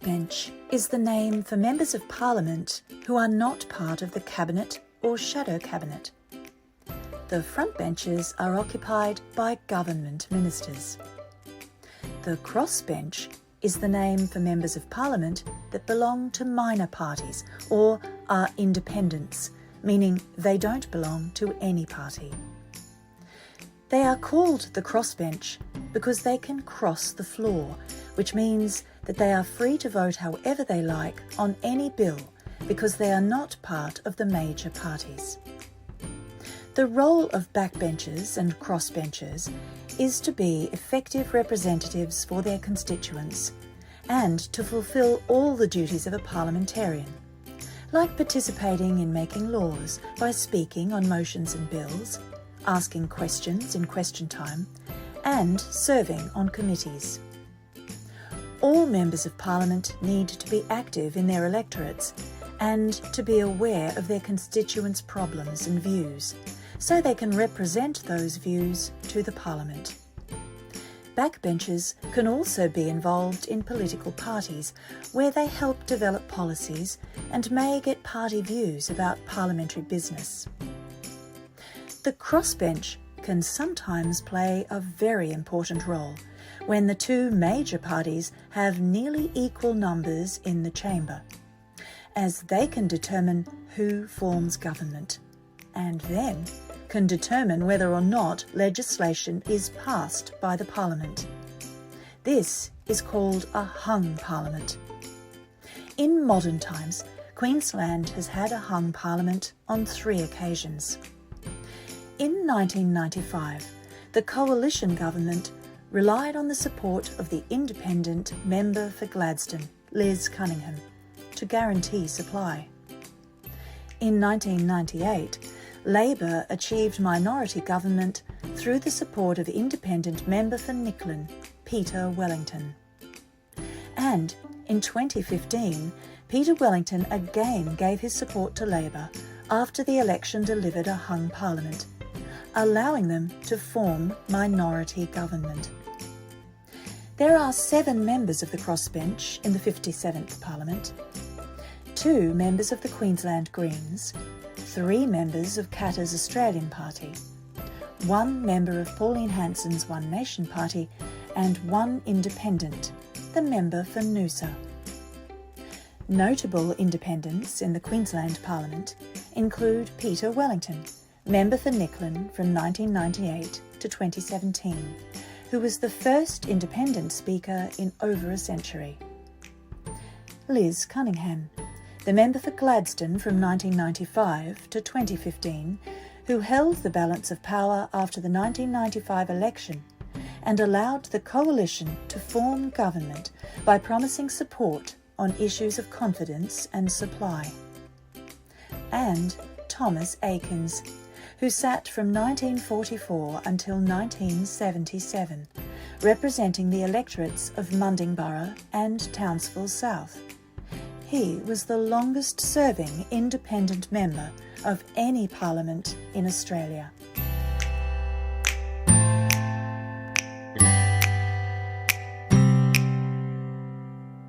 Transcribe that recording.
Backbench is the name for members of Parliament who are not part of the Cabinet or shadow Cabinet. The frontbenches are occupied by government ministers. The crossbench is the name for members of Parliament that belong to minor parties or are independents, meaning they don't belong to any party. They are called the crossbench because they can cross the floor, which means that they are free to vote however they like on any bill because they are not part of the major parties. The role of backbenchers and crossbenchers is to be effective representatives for their constituents and to fulfil all the duties of a parliamentarian, like participating in making laws by speaking on motions and bills, asking questions in question time, and serving on committees. All members of Parliament need to be active in their electorates and to be aware of their constituents' problems and views, so they can represent those views to the Parliament. Backbenchers can also be involved in political parties where they help develop policies and may get party views about parliamentary business. The crossbench can sometimes play a very important role when the two major parties have nearly equal numbers in the chamber, as they can determine who forms government and then can determine whether or not legislation is passed by the Parliament. This is called a hung Parliament. In modern times, Queensland has had a hung Parliament on 3 occasions. In 1995, the coalition government relied on the support of the independent member for Gladstone, Liz Cunningham, to guarantee supply. In 1998, Labor achieved minority government through the support of independent member for Nicklin, Peter Wellington. And in 2015, Peter Wellington again gave his support to Labor after the election delivered a hung Parliament, allowing them to form minority government. There are 7 members of the crossbench in the 57th Parliament, 2 members of the Queensland Greens, 3 members of Katter's Australian Party, 1 member of Pauline Hanson's One Nation Party, and 1 independent, the member for Noosa. Notable independents in the Queensland Parliament include Peter Wellington, member for Nicklin from 1998 to 2017, who was the first independent speaker in over a century. Liz Cunningham, the member for Gladstone from 1995 to 2015, who held the balance of power after the 1995 election and allowed the coalition to form government by promising support on issues of confidence and supply. And Thomas Aikins, who sat from 1944 until 1977, representing the electorates of Mundingborough and Townsville South. He was the longest-serving independent member of any parliament in Australia.